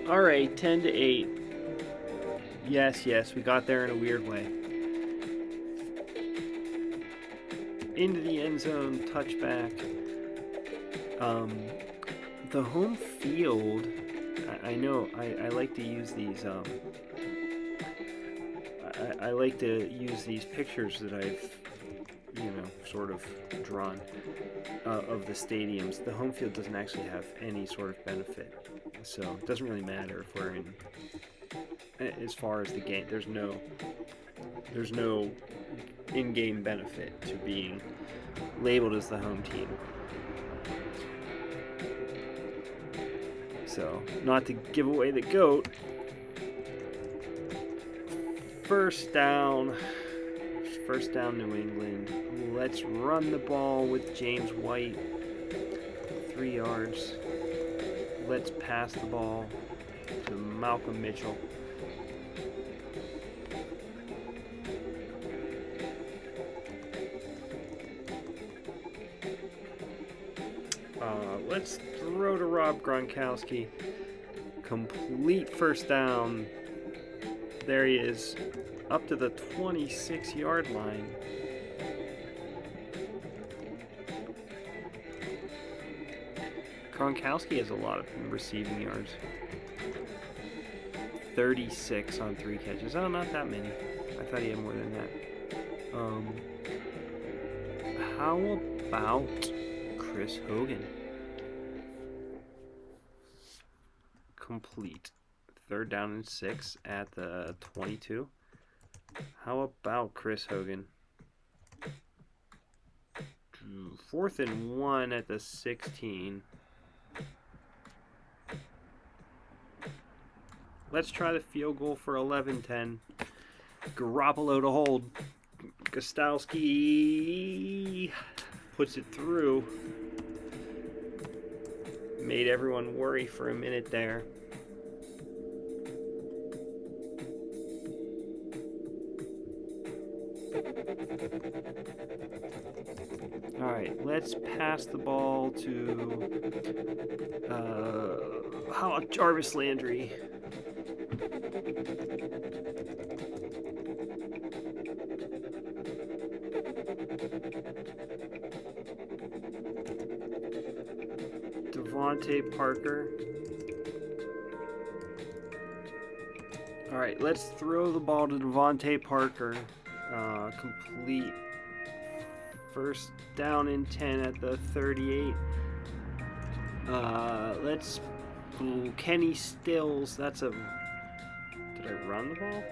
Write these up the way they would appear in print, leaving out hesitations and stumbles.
All right, 10 to 8. Yes, yes, we got there in a weird way. Into the end zone, touchback. The home field. I know. I like to use these. I like to use these pictures that I've, sort of drawn of the stadiums. The home field doesn't actually have any sort of benefit, so it doesn't really matter if we're in. As far as the game, there's no in-game benefit to being labeled as the home team. So, not to give away the goat. First down, New England. Let's run the ball with James White. 3 yards. Let's pass the ball to Malcolm Mitchell. Let's throw to Rob Gronkowski. Complete first down. There he is, up to the 26-yard line. Gronkowski has a lot of receiving yards. 36 on 3 catches. Oh, not that many. I thought he had more than that. How about Chris Hogan? Complete. 3rd down and 6 at the 22. How about Chris Hogan? 4th and 1 at the 16. Let's try the field goal for 11-10. Garoppolo to hold. Gostowski puts it through. Made everyone worry for a minute there. Alright, let's pass the ball to how about Jarvis Landry? Devontae Parker. Alright, let's throw the ball to Devontae Parker. Complete. 1st down and 10 at the 38. Let's. Ooh, Kenny Stills. That's a. Did I run the ball?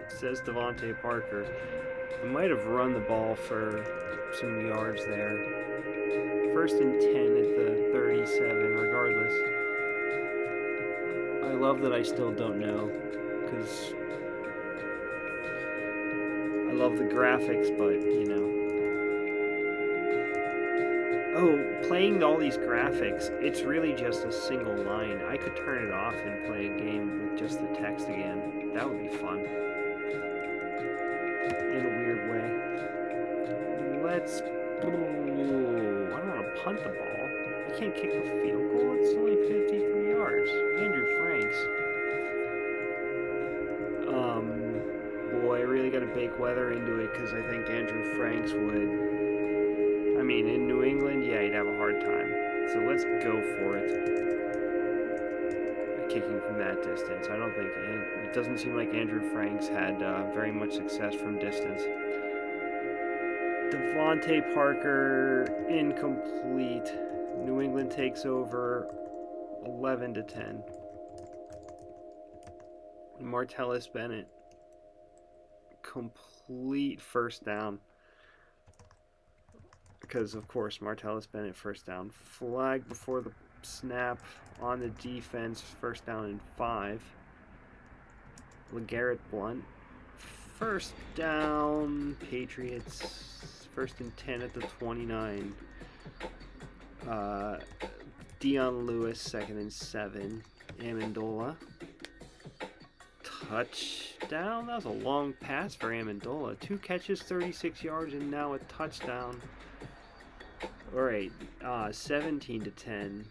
It says Devontae Parker. I might have run the ball for some yards there. 1st and 10 at the 37, regardless. I love that I still don't know, because I love the graphics, but, Oh, playing all these graphics, it's really just a single line. I could turn it off and play a game with just the text again. That would be fun. In a weird way. Let's... Ooh, I don't want to punt the ball. I can't kick a field goal. It's only 53 yards. Andrew Franks. Boy, I really got to bake weather into it, because I think Andrew Franks would... I mean, in New England, yeah, he'd have a hard time. So let's go for it. Kicking from that distance. I don't think... It doesn't seem like Andrew Franks had very much success from distance. Devontae Parker, incomplete. New England takes over 11-10. Martellus Bennett, complete first down. Because, of course, Martellus Bennett first down. Flag before the snap on the defense. 1st down and 5. LeGarrette Blount. 1st down, Patriots. 1st and 10 at the 29. Dion Lewis, 2nd and 7. Amendola. Touchdown. That was a long pass for Amendola. 2 catches, 36 yards, and now a touchdown. All right, 17-10.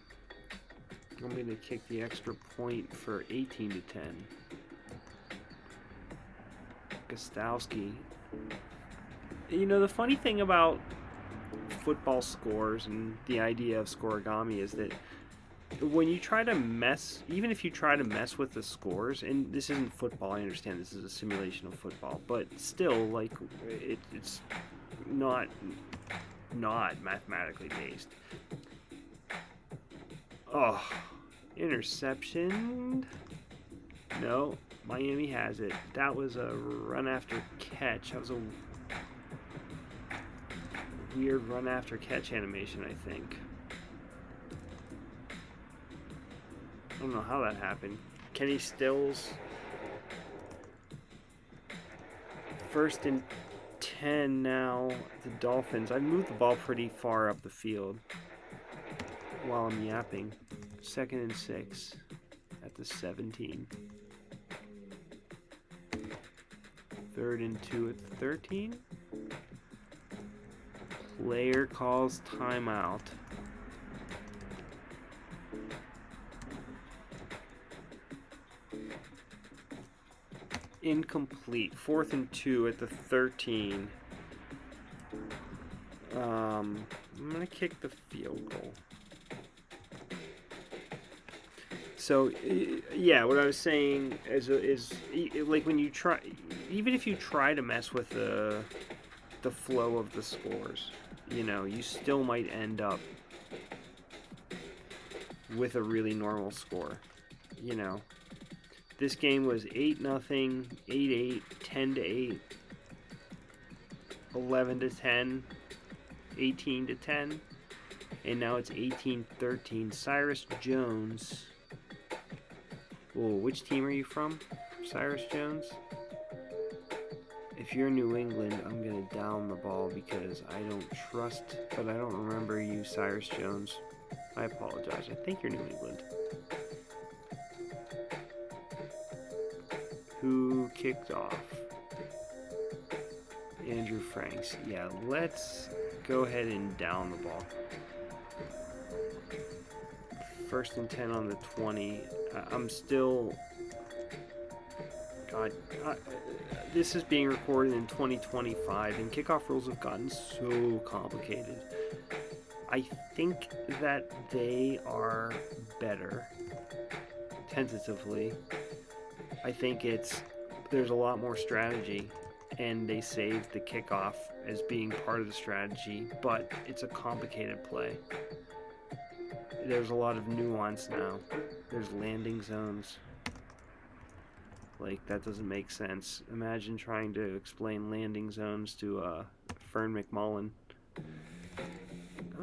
I'm going to kick the extra point for 18 to 10. Gostowski. You know, the funny thing about football scores and the idea of scoregami is that when you try to mess, even if you try to mess with the scores, and this isn't football, I understand this is a simulation of football, but still, like, it's not mathematically based. Oh, interception. No, Miami has it. That was a run after catch. That was a weird run after catch animation, I think. I don't know how that happened. Kenny Stills. 1st and 10 now. The Dolphins. I've moved the ball pretty far up the field while I'm yapping. 2nd and 6 at the 17. 3rd and 2 at the 13. Player calls timeout. Incomplete. 4th and 2 at the 13. I'm gonna kick the field goal. So, yeah, what I was saying is like when you try, even if you try to mess with the flow of the scores, you know, you still might end up with a really normal score, you know. This game was 8-0, 8-8, 10-8, 11-10, 18-10, and now it's 18-13. Cyrus Jones. Whoa, which team are you from, Cyrus Jones? If you're New England, I'm going to down the ball because I don't trust, but I don't remember you, Cyrus Jones. I apologize. I think you're New England. Who kicked off? Andrew Franks. Yeah, let's go ahead and down the ball. 1st and 10 on the 20. I'm still... God, this is being recorded in 2025, and kickoff rules have gotten so complicated. I think that they are better, tentatively. I think there's a lot more strategy, and they saved the kickoff as being part of the strategy, but it's a complicated play. There's a lot of nuance now. There's landing zones. Like, that doesn't make sense. Imagine trying to explain landing zones to Fern McMullen.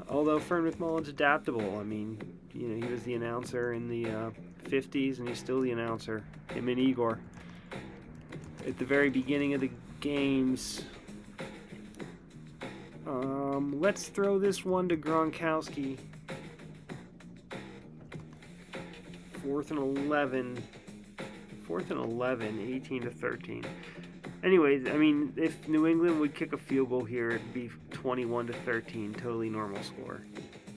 Although Fern McMullen's adaptable. I mean, you know, he was the announcer in the 50s, and he's still the announcer. Him and Igor. At the very beginning of the games, let's throw this one to Gronkowski. 4th and 11. 4th and 11, 18-13. Anyways, I mean, if New England would kick a field goal here, it'd be 21-13, totally normal score.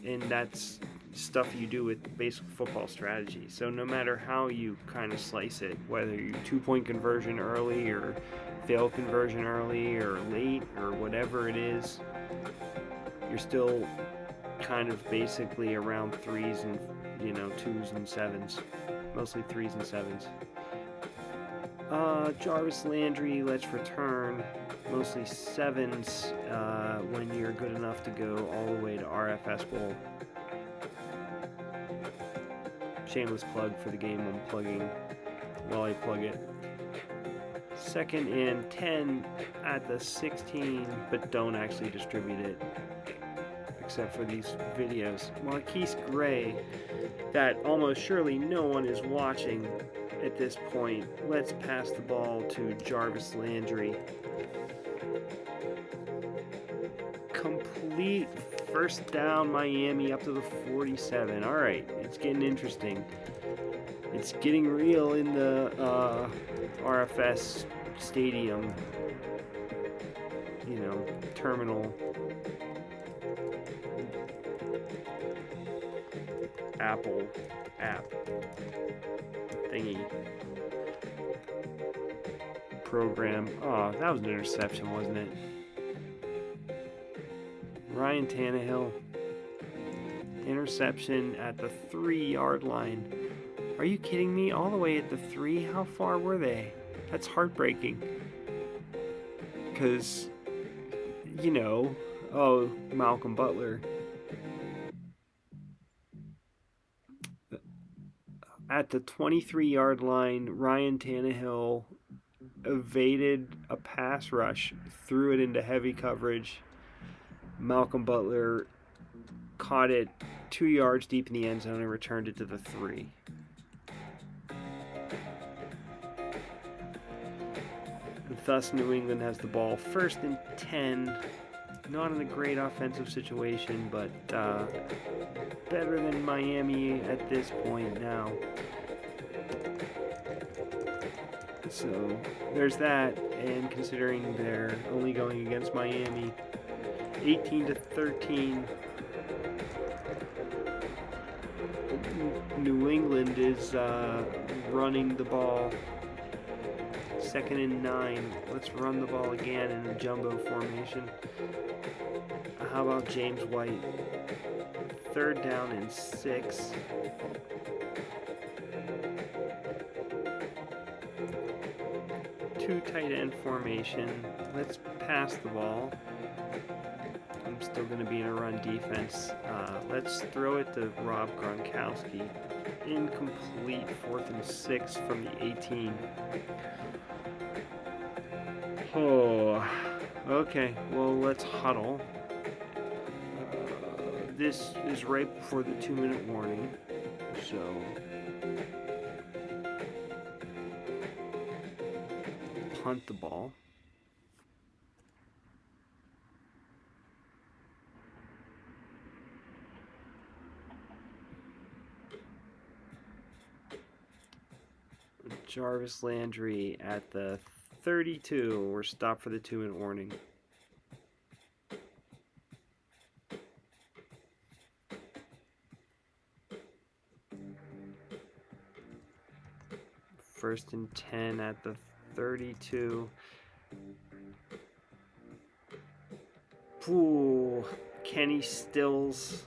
And that's stuff you do with basic football strategy. So no matter how you kind of slice it, whether you 2-point conversion early or fail conversion early or late or whatever it is, you're still kind of basically around 3s and, you know, 2s and 7s. Mostly 3s and 7s. Jarvis Landry, let's return. Mostly 7s when you're good enough to go all the way to RFS Bowl. Shameless plug for the game I'm plugging while I plug it. 2nd and 10 at the 16, but don't actually distribute it except for these videos. Marquise Gray, that almost surely no one is watching at this point. Let's pass the ball to Jarvis Landry. Complete 1st down, Miami up to the 47. All right, it's getting interesting. It's getting real in the RFS stadium, you know, terminal. Apple app thingy program. Oh, that was an interception, wasn't it? Ryan Tannehill, interception at the 3-yard line. Are you kidding me? All the way at the 3? How far were they? That's heartbreaking. Because, Malcolm Butler. At the 23-yard line, Ryan Tannehill evaded a pass rush, threw it into heavy coverage. Malcolm Butler caught it 2 yards deep in the end zone and returned it to the 3. Thus, New England has the ball 1st and 10. Not in a great offensive situation, but better than Miami at this point now. So there's that, and considering they're only going against Miami, 18-13. New England is running the ball. 2nd and 9. Let's run the ball again in a jumbo formation. How about James White? 3rd down and 6. Two tight end formation. Let's pass the ball. I'm still going to be in a run defense. Let's throw it to Rob Gronkowski. Incomplete. 4th and 6 from the 18. Oh, okay. Well, let's huddle. This is right before the 2-minute warning, so punt the ball. Jarvis Landry at the 32. We're stopped for the 2-minute warning. First and 10 at the 32. Ooh, Kenny Stills.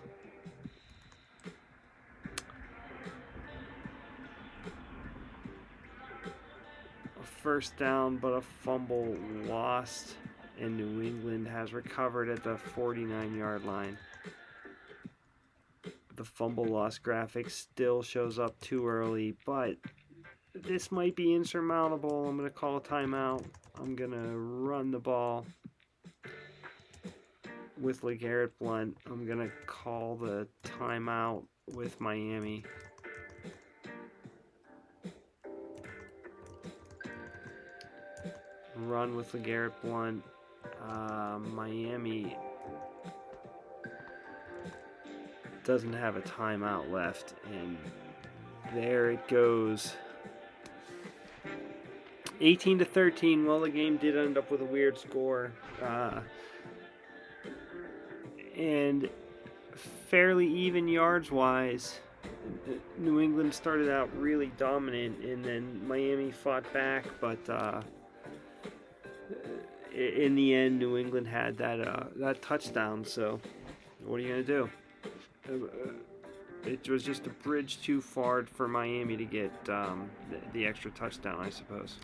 First down, but a fumble lost, and New England has recovered at the 49-yard line. The fumble loss graphic still shows up too early, but this might be insurmountable. I'm going to call a timeout. I'm going to run the ball with LeGarrette Blount. I'm going to call the timeout with Miami. Run with LeGarrette Blount. Miami doesn't have a timeout left, and there it goes. 18-13. Well, the game did end up with a weird score, and fairly even yards wise. New England started out really dominant, and then Miami fought back, but in the end, New England had that touchdown. So, what are you gonna do? It was just a bridge too far for Miami to get the extra touchdown, I suppose.